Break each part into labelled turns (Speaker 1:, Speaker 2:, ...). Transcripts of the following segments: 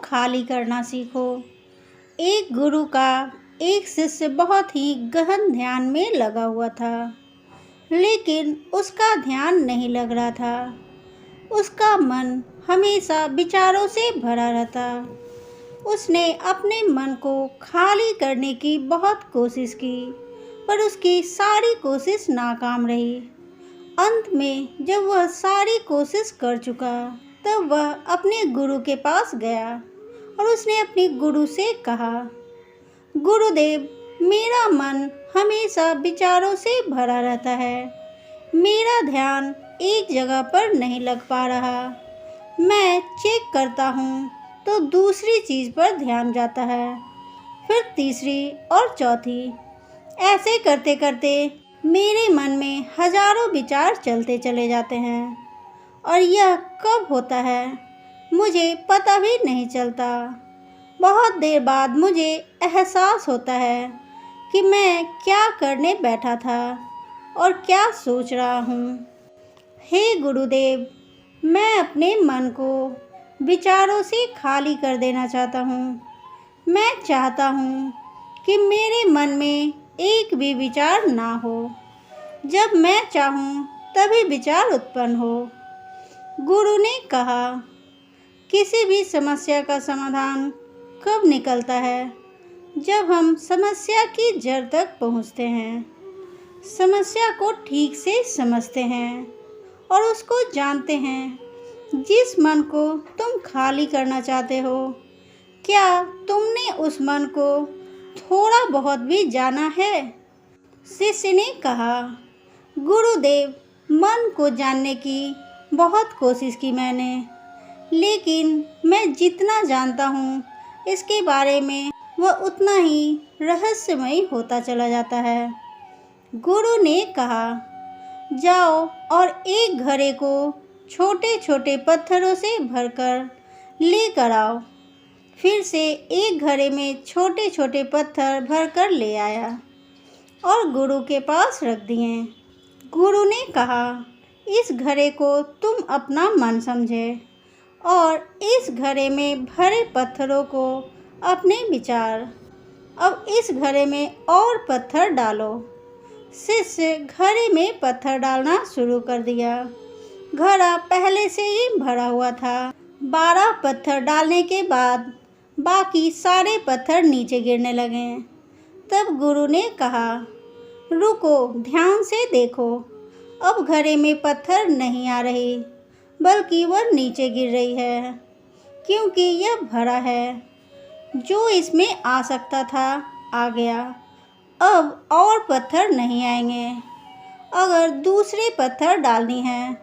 Speaker 1: खाली करना सीखो। एक गुरु का एक शिष्य बहुत ही गहन ध्यान में लगा हुआ था, लेकिन उसका ध्यान नहीं लग रहा था। उसका मन हमेशा विचारों से भरा रहता। उसने अपने मन को खाली करने की बहुत कोशिश की, पर उसकी सारी कोशिश नाकाम रही। अंत में जब वह सारी कोशिश कर चुका, तब वह अपने गुरु के पास गया और उसने अपने गुरु से कहा, गुरुदेव, मेरा मन हमेशा विचारों से भरा रहता है। मेरा ध्यान एक जगह पर नहीं लग पा रहा। मैं चेक करता हूँ तो दूसरी चीज़ पर ध्यान जाता है, फिर तीसरी और चौथी। ऐसे करते करते मेरे मन में हजारों विचार चलते चले जाते हैं और यह कब होता है मुझे पता भी नहीं चलता। बहुत देर बाद मुझे एहसास होता है कि मैं क्या करने बैठा था और क्या सोच रहा हूँ। हे गुरुदेव, मैं अपने मन को विचारों से खाली कर देना चाहता हूँ। मैं चाहता हूँ कि मेरे मन में एक भी विचार ना हो। जब मैं चाहूँ तभी विचार उत्पन्न हो। गुरु ने कहा, किसी भी समस्या का समाधान कब निकलता है? जब हम समस्या की जड़ तक पहुँचते हैं, समस्या को ठीक से समझते हैं और उसको जानते हैं। जिस मन को तुम खाली करना चाहते हो, क्या तुमने उस मन को थोड़ा बहुत भी जाना है? शिष्य ने कहा, गुरुदेव, मन को जानने की बहुत कोशिश की मैंने, लेकिन मैं जितना जानता हूँ इसके बारे में वह उतना ही रहस्यमय होता चला जाता है। गुरु ने कहा, जाओ और एक घड़े को छोटे छोटे पत्थरों से भरकर लेकर आओ। फिर से एक घड़े में छोटे छोटे पत्थर भरकर ले आया और गुरु के पास रख दिए। गुरु ने कहा, इस घड़े को तुम अपना मन समझे और इस घड़े में भरे पत्थरों को अपने विचार। अब इस घड़े में और पत्थर डालो। शिष्य घड़े में पत्थर डालना शुरू कर दिया। घड़ा पहले से ही भरा हुआ था। 12 पत्थर डालने के बाद बाकी सारे पत्थर नीचे गिरने लगे। तब गुरु ने कहा, रुको, ध्यान से देखो। अब घड़े में पत्थर नहीं आ रही, बल्कि वह नीचे गिर रही है, क्योंकि यह भरा है। जो इसमें आ सकता था आ गया। अब और पत्थर नहीं आएंगे। अगर दूसरे पत्थर डालनी है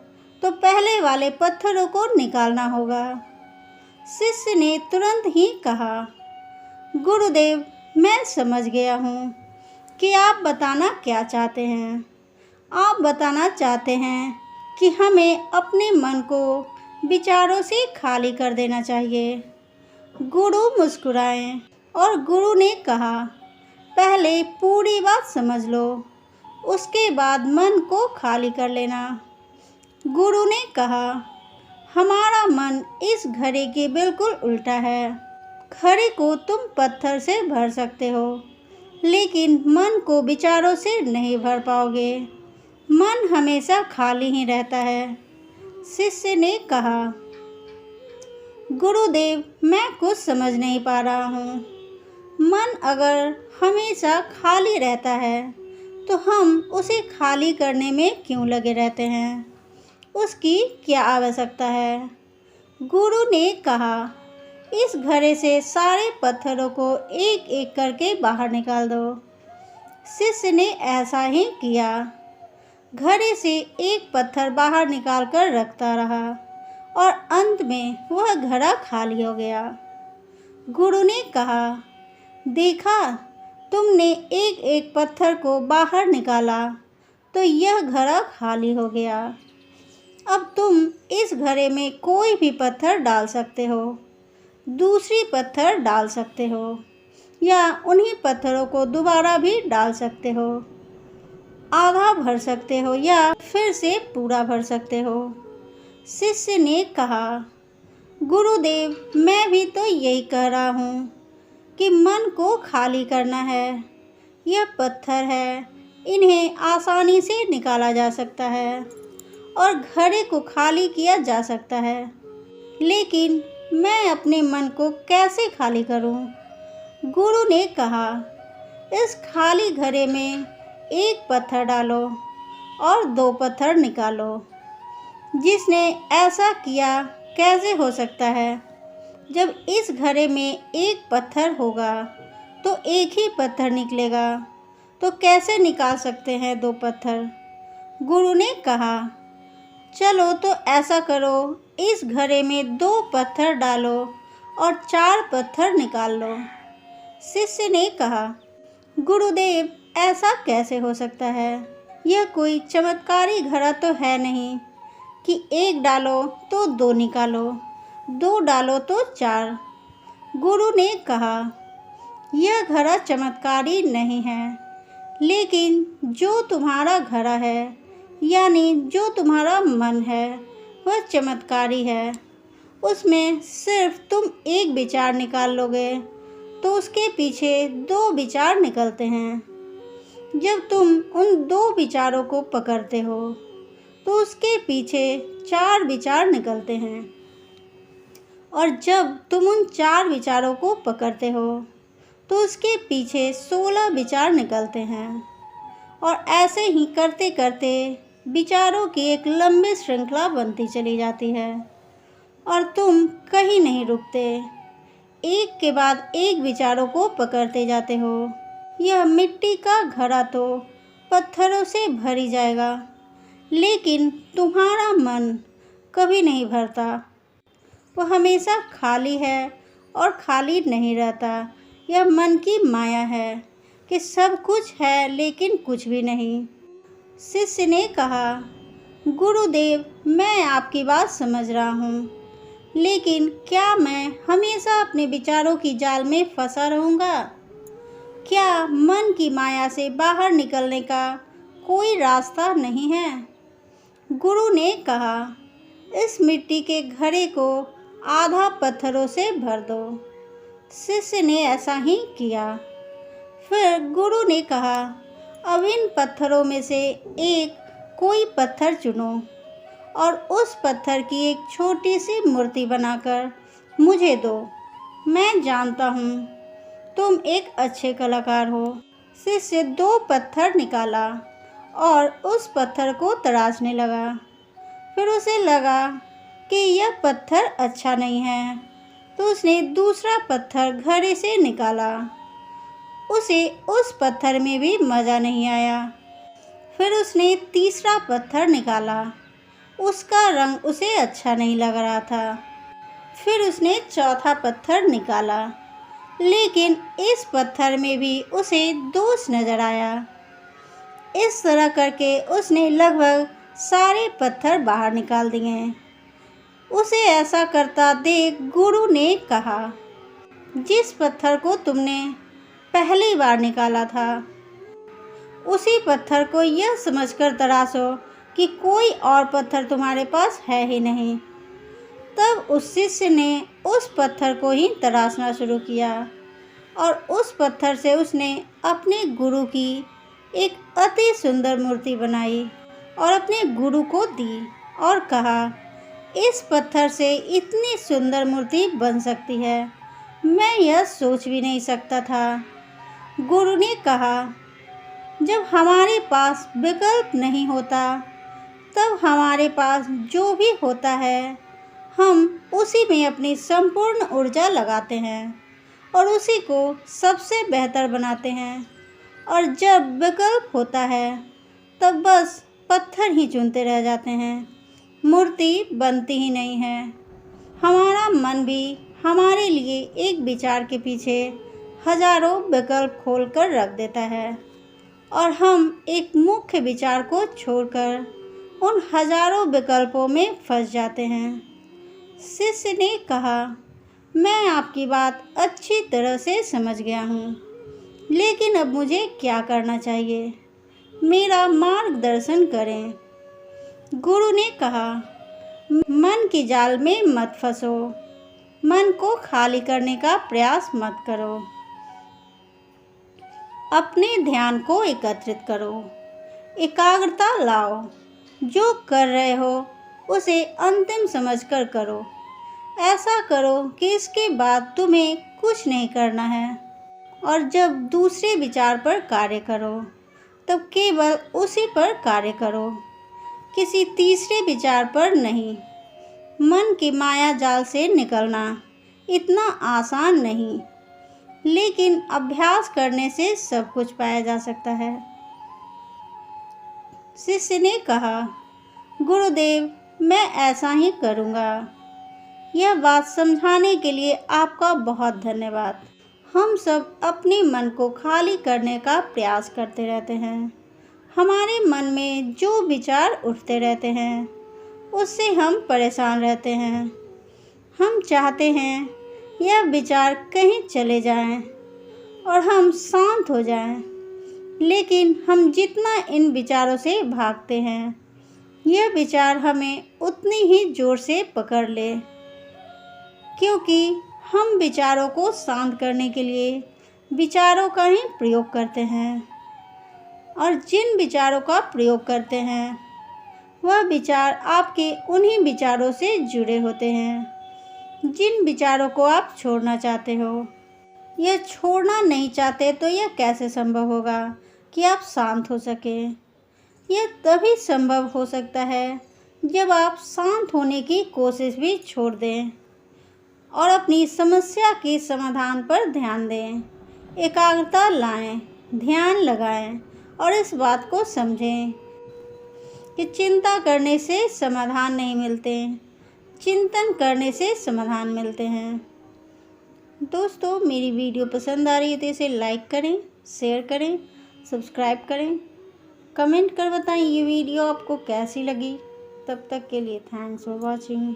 Speaker 1: तो पहले वाले पत्थरों को निकालना होगा। शिष्य ने तुरंत ही कहा, गुरुदेव, मैं समझ गया हूँ कि आप बताना क्या चाहते हैं। आप बताना चाहते हैं कि हमें अपने मन को विचारों से खाली कर देना चाहिए। गुरु मुस्कुराए और गुरु ने कहा, पहले पूरी बात समझ लो, उसके बाद मन को खाली कर लेना। गुरु ने कहा, हमारा मन इस घड़े के बिल्कुल उल्टा है। घड़े को तुम पत्थर से भर सकते हो, लेकिन मन को विचारों से नहीं भर पाओगे। मन हमेशा खाली ही रहता है। शिष्य ने कहा, गुरुदेव, मैं कुछ समझ नहीं पा रहा हूँ। मन अगर हमेशा खाली रहता है तो हम उसे खाली करने में क्यों लगे रहते हैं? उसकी क्या आवश्यकता है? गुरु ने कहा, इस घड़े से सारे पत्थरों को एक एक करके बाहर निकाल दो। शिष्य ने ऐसा ही किया। घड़े से एक पत्थर बाहर निकालकर रखता रहा और अंत में वह घड़ा खाली हो गया। गुरु ने कहा, देखा, तुमने एक एक पत्थर को बाहर निकाला तो यह घड़ा खाली हो गया। अब तुम इस घड़े में कोई भी पत्थर डाल सकते हो, दूसरी पत्थर डाल सकते हो, या उन्हीं पत्थरों को दोबारा भी डाल सकते हो। आधा भर सकते हो या फिर से पूरा भर सकते हो। शिष्य ने कहा, गुरुदेव, मैं भी तो यही कह रहा हूँ कि मन को खाली करना है। यह पत्थर है, इन्हें आसानी से निकाला जा सकता है और घड़े को खाली किया जा सकता है, लेकिन मैं अपने मन को कैसे खाली करूं? गुरु ने कहा, इस खाली घड़े में एक पत्थर डालो और 2 पत्थर निकालो। जिसने ऐसा किया कैसे हो सकता है? जब इस घड़े में एक पत्थर होगा तो एक ही पत्थर निकलेगा, तो कैसे निकाल सकते हैं 2 पत्थर? गुरु ने कहा, चलो तो ऐसा करो, इस घड़े में 2 पत्थर डालो और 4 पत्थर निकाल लो। शिष्य ने कहा, गुरुदेव, ऐसा कैसे हो सकता है? यह कोई चमत्कारी घड़ा तो है नहीं कि 1 डालो तो 2 निकालो, 2 डालो तो 4। गुरु ने कहा, यह घड़ा चमत्कारी नहीं है, लेकिन जो तुम्हारा घड़ा है, यानी जो तुम्हारा मन है, वह चमत्कारी है। उसमें सिर्फ तुम एक विचार निकाल लोगे तो उसके पीछे 2 विचार निकलते हैं। जब तुम उन 2 विचारों को पकड़ते हो तो उसके पीछे 4 विचार निकलते हैं, और जब तुम उन 4 विचारों को पकड़ते हो तो उसके पीछे 16 विचार निकलते हैं, और ऐसे ही करते करते विचारों की एक लंबी श्रृंखला बनती चली जाती है और तुम कहीं नहीं रुकते, एक के बाद एक विचारों को पकड़ते जाते हो। यह मिट्टी का घड़ा तो पत्थरों से भरी जाएगा, लेकिन तुम्हारा मन कभी नहीं भरता। वह हमेशा खाली है और खाली नहीं रहता। यह मन की माया है कि सब कुछ है लेकिन कुछ भी नहीं। शिष्य ने कहा, गुरुदेव, मैं आपकी बात समझ रहा हूँ, लेकिन क्या मैं हमेशा अपने विचारों की जाल में फंसा रहूँगा? क्या मन की माया से बाहर निकलने का कोई रास्ता नहीं है? गुरु ने कहा, इस मिट्टी के घड़े को आधा पत्थरों से भर दो। शिष्य ने ऐसा ही किया। फिर गुरु ने कहा, अब इन पत्थरों में से एक कोई पत्थर चुनो और उस पत्थर की एक छोटी सी मूर्ति बनाकर मुझे दो। मैं जानता हूँ तुम एक अच्छे कलाकार हो। शिष्य 2 पत्थर निकाला और उस पत्थर को तराशने लगा। फिर उसे लगा कि यह पत्थर अच्छा नहीं है, तो उसने दूसरा पत्थर घड़े से निकाला। उसे उस पत्थर में भी मज़ा नहीं आया। फिर उसने तीसरा पत्थर निकाला। उसका रंग उसे अच्छा नहीं लग रहा था। फिर उसने चौथा पत्थर निकाला, लेकिन इस पत्थर में भी उसे दोष नज़र आया। इस तरह करके उसने लगभग सारे पत्थर बाहर निकाल दिए। उसे ऐसा करता देख गुरु ने कहा, जिस पत्थर को तुमने पहली बार निकाला था, उसी पत्थर को यह समझकर तराशो कि कोई और पत्थर तुम्हारे पास है ही नहीं। तब उस शिष्य ने उस पत्थर को ही तराशना शुरू किया और उस पत्थर से उसने अपने गुरु की एक अति सुंदर मूर्ति बनाई और अपने गुरु को दी और कहा, इस पत्थर से इतनी सुंदर मूर्ति बन सकती है, मैं यह सोच भी नहीं सकता था। गुरु ने कहा, जब हमारे पास विकल्प नहीं होता, तब हमारे पास जो भी होता है, हम उसी में अपनी संपूर्ण ऊर्जा लगाते हैं और उसी को सबसे बेहतर बनाते हैं। और जब विकल्प होता है, तब बस पत्थर ही चुनते रह जाते हैं, मूर्ति बनती ही नहीं है। हमारा मन भी हमारे लिए एक विचार के पीछे हजारों विकल्प खोल कर रख देता है और हम एक मुख्य विचार को छोड़कर उन हजारों विकल्पों में फंस जाते हैं। शिष्य ने कहा, मैं आपकी बात अच्छी तरह से समझ गया हूँ, लेकिन अब मुझे क्या करना चाहिए? मेरा मार्गदर्शन करें। गुरु ने कहा, मन की जाल में मत फंसो। मन को खाली करने का प्रयास मत करो। अपने ध्यान को एकत्रित करो, एकाग्रता लाओ। जो कर रहे हो उसे अंतिम समझकर करो। ऐसा करो कि इसके बाद तुम्हें कुछ नहीं करना है। और जब दूसरे विचार पर कार्य करो तब केवल उसी पर कार्य करो, किसी तीसरे विचार पर नहीं। मन की माया जाल से निकलना इतना आसान नहीं, लेकिन अभ्यास करने से सब कुछ पाया जा सकता है। शिष्य ने कहा, गुरुदेव, मैं ऐसा ही करूँगा। यह बात समझाने के लिए आपका बहुत धन्यवाद। हम सब अपने मन को खाली करने का प्रयास करते रहते हैं। हमारे मन में जो विचार उठते रहते हैं उससे हम परेशान रहते हैं। हम चाहते हैं यह विचार कहीं चले जाएं और हम शांत हो जाएं, लेकिन हम जितना इन विचारों से भागते हैं यह विचार हमें उतनी ही जोर से पकड़ ले, क्योंकि हम विचारों को शांत करने के लिए विचारों का ही प्रयोग करते हैं। और जिन विचारों का प्रयोग करते हैं वह विचार आपके उन्हीं विचारों से जुड़े होते हैं जिन विचारों को आप छोड़ना चाहते हो। यह छोड़ना नहीं चाहते तो यह कैसे संभव होगा कि आप शांत हो सके? यह तभी संभव हो सकता है जब आप शांत होने की कोशिश भी छोड़ दें और अपनी समस्या के समाधान पर ध्यान दें। एकाग्रता लाएं, ध्यान लगाएं और इस बात को समझें कि चिंता करने से समाधान नहीं मिलते, चिंतन करने से समाधान मिलते हैं। दोस्तों, मेरी वीडियो पसंद आ रही है तो इसे लाइक करें, शेयर करें, सब्सक्राइब करें, कमेंट कर बताएं ये वीडियो आपको कैसी लगी। तब तक के लिए थैंक्स फॉर वॉचिंग।